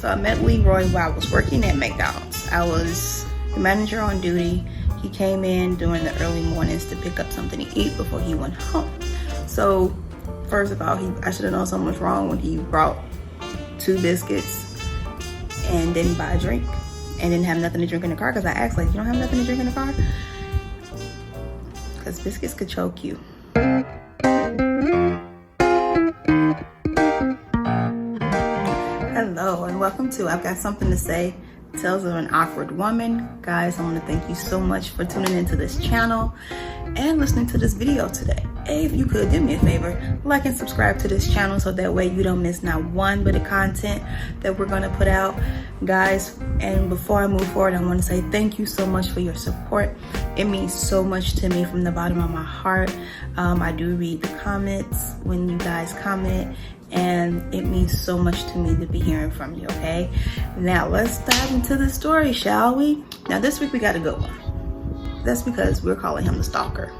So I met Leroy while I was working at McDonald's. I was the manager on duty. He came in during the early mornings to pick up something to eat before he went home. So first of all, I should have known something was wrong when he brought 2 biscuits and didn't buy a drink and didn't have nothing to drink in the car, because I asked, like, you don't have nothing to drink in the car? Because biscuits could choke you. Hello and welcome to I've Got Something to Say, Tales of an Awkward Woman. Guys, I want to thank you so much for tuning into this channel and listening to this video today. Hey, if you could do me a favor, like and subscribe to this channel so that way you don't miss not one bit of content that we're going to put out, guys. And before I move forward, I want to say thank you so much for your support. It means so much to me from the bottom of my heart. I do read the comments when you guys comment, and it means so much to me to be hearing from you. Okay, now let's dive into the story, shall we? Now this week we got a good one. That's because we're calling him the Stalker,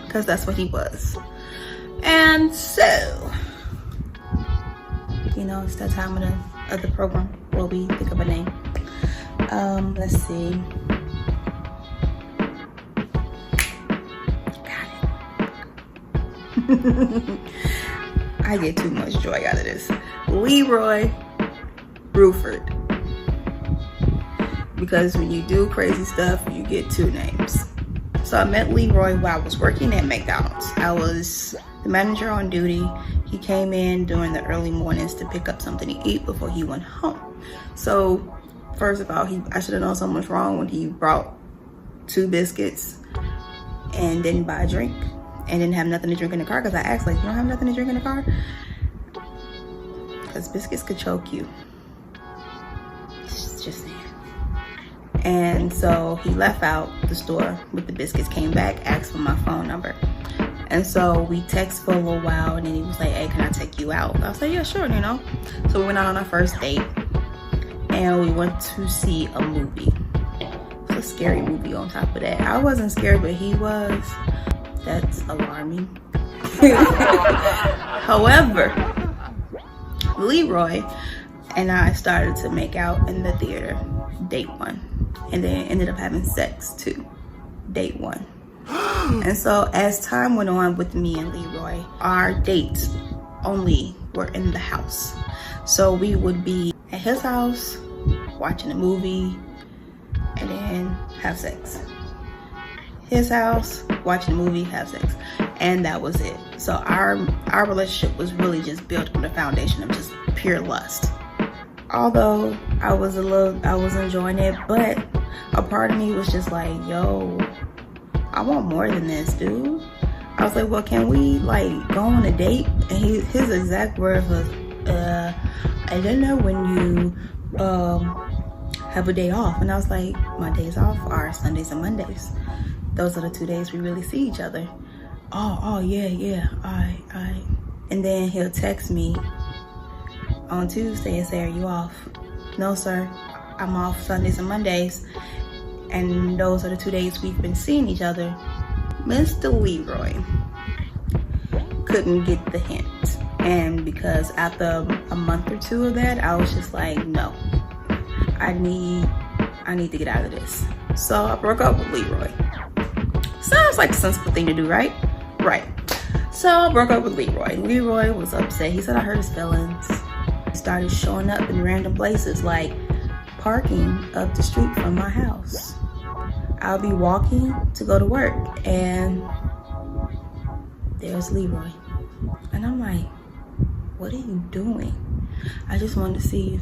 because that's what he was. And so, you know, it's that time of the program where we think of a name. Let's see. Got it. I get too much joy out of this. Leroy Bruford. Because when you do crazy stuff, you get 2 names. So I met Leroy while I was working at McDonald's. I was the manager on duty. He came in during the early mornings to pick up something to eat before he went home. So first of all, I should have known something was wrong when he brought 2 biscuits and didn't buy a drink and didn't have nothing to drink in the car, because I asked, like, you don't have nothing to drink in the car? Because biscuits could choke you. Just saying. And so he left out the store with the biscuits, came back, asked for my phone number. And so we texted for a little while, and then he was like, hey, can I take you out? I was like, yeah, sure, you know. So we went out on our first date, and we went to see a movie. It's a scary movie on top of that. I wasn't scared, but he was. That's alarming. However, Leroy and I started to make out in the theater, date 1, and then ended up having sex too, date 1. And so as time went on with me and Leroy, our dates only were in the house. So we would be at his house watching a movie and then have sex. His house, watching a movie, have sex, and that was it. So our relationship was really just built on the foundation of just pure lust. Although I was enjoying it, but a part of me was just like, yo, I want more than this, dude. I was like, well, can we like go on a date? And his exact words was, I don't know when you have a day off. And I was like, my days off are Sundays and Mondays. Those are the 2 days we really see each other. Oh yeah, I. And then he'll text me on Tuesday and say, are you off? No, sir, I'm off Sundays and Mondays. And those are the 2 days we've been seeing each other. Mr. Leroy couldn't get the hint. And because after a month or 2 of that, I was just like, no, I need to get out of this. So I broke up with Leroy. Sounds like the sensible thing to do, right? Right. So I broke up with Leroy. Leroy was upset. He said I hurt his feelings. He started showing up in random places, like parking up the street from my house. I'll be walking to go to work, and there's Leroy. And I'm like, what are you doing? I just wanted to see you.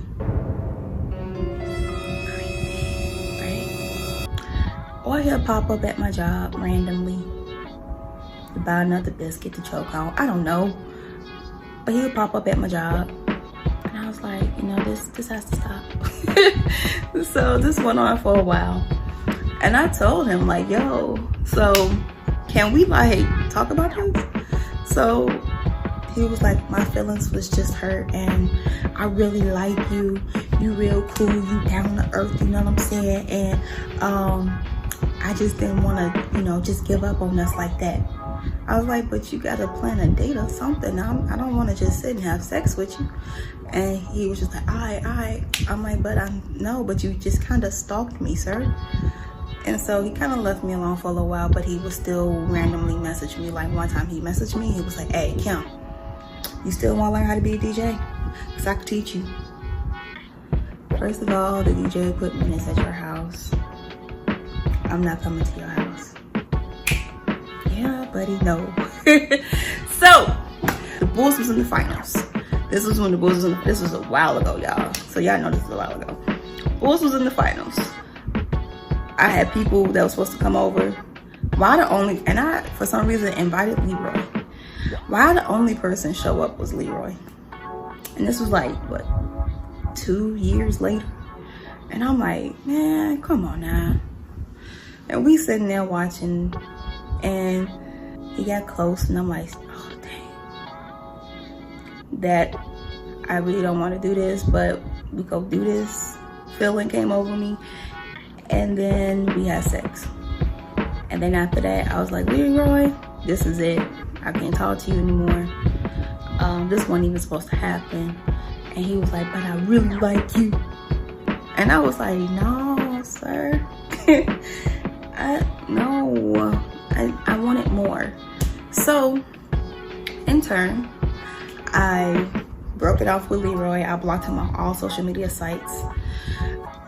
Or he'll pop up at my job randomly to buy another biscuit to choke on. I don't know. But he'll pop up at my job. And I was like, you know, this has to stop. So this went on for a while. And I told him, like, yo, so can we like talk about this? So he was like, my feelings was just hurt, and I really like you. You real cool, you down to earth, you know what I'm saying? And I just didn't want to, you know, just give up on us like that. I was like, but you gotta plan a date or something. I don't want to just sit and have sex with you. And he was just like, all right. I'm like, but you just kind of stalked me, sir. And so he kind of left me alone for a little while, but he would still randomly message me. Like one time he messaged me, he was like, hey, Kim, you still want to learn how to be a DJ? Because I could teach you. First of all, the DJ equipment is at your house. I'm not coming to your house. Yeah, buddy, no. So, the Bulls was in the finals. This was when the Bulls was in this was a while ago, y'all. So y'all know this was a while ago. Bulls was in the finals. I had people that were supposed to come over. And I, for some reason, invited Leroy. Why the only person show up was Leroy? And this was like, what, 2 years later? And I'm like, man, come on now. And we sitting there watching, and he got close, and I'm like, oh, dang. That I really don't want to do this, but we go do this. Feeling came over me, and then we had sex. And then after that, I was like, Leroy, this is it. I can't talk to you anymore. This wasn't even supposed to happen. And he was like, but I really like you. And I was like, no, sir. I wanted more. So, in turn, I broke it off with Leroy. I blocked him on all social media sites,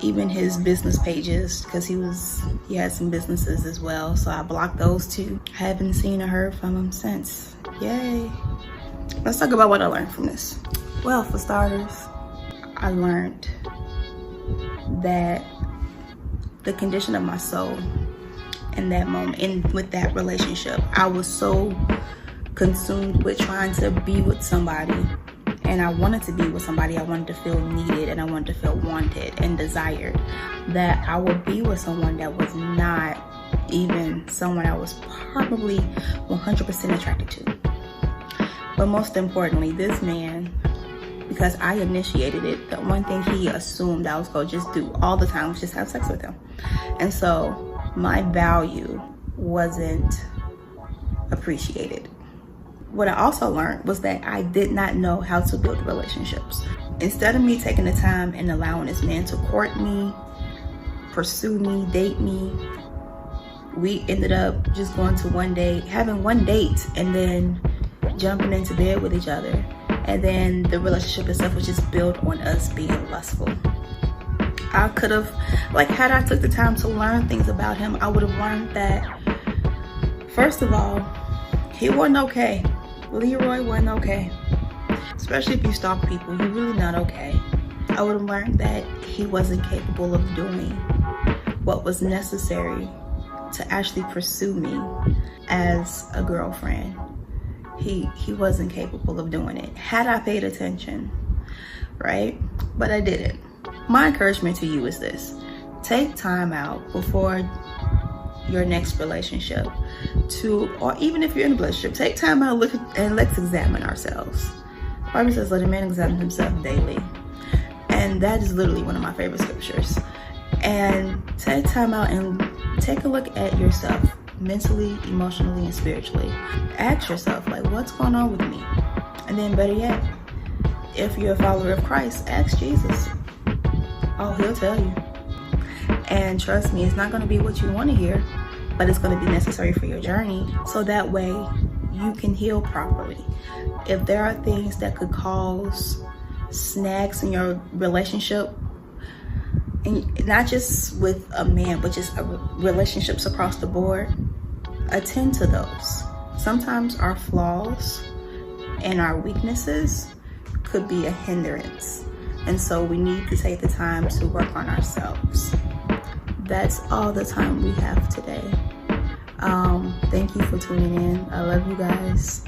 even his business pages, because he had some businesses as well. So I blocked those too. I haven't seen or heard from him since. Yay. Let's talk about what I learned from this. Well, for starters, I learned that the condition of my soul in that moment, with that relationship, I was so consumed with trying to be with somebody, and I wanted to be with somebody. I wanted to feel needed, and I wanted to feel wanted and desired, that I would be with someone that was not even someone I was probably 100% attracted to. But most importantly, this man, because I initiated it, the one thing he assumed I was going to just do all the time was just have sex with him. And so my value wasn't appreciated. What I also learned was that I did not know how to build relationships. Instead of me taking the time and allowing this man to court me, pursue me, date me, we ended up just going to having one date, and then jumping into bed with each other. And then the relationship itself was just built on us being lustful. I could have, had I took the time to learn things about him, I would have learned that, first of all, he wasn't okay. Leroy wasn't okay. Especially if you stalk people, you're really not okay. I would have learned that he wasn't capable of doing what was necessary to actually pursue me as a girlfriend. He wasn't capable of doing it. Had I paid attention, right? But I didn't. My encouragement to you is this. Take time out before your next relationship or even if you're in a relationship, take time out, and let's examine ourselves. The Bible says, let a man examine himself daily. And that is literally one of my favorite scriptures. And take time out and take a look at yourself, mentally, emotionally, and spiritually. Ask yourself, what's going on with me? And then better yet, if you're a follower of Christ, ask Jesus. Oh, he'll tell you. And trust me, it's not going to be what you want to hear, but it's going to be necessary for your journey, so that way you can heal properly. If there are things that could cause snags in your relationship, and not just with a man, but just relationships across the board, attend to those. Sometimes our flaws and our weaknesses could be a hindrance. And so we need to take the time to work on ourselves. That's all the time we have today. Thank you for tuning in. I love you guys.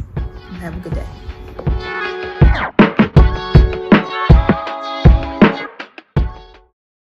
Have a good day.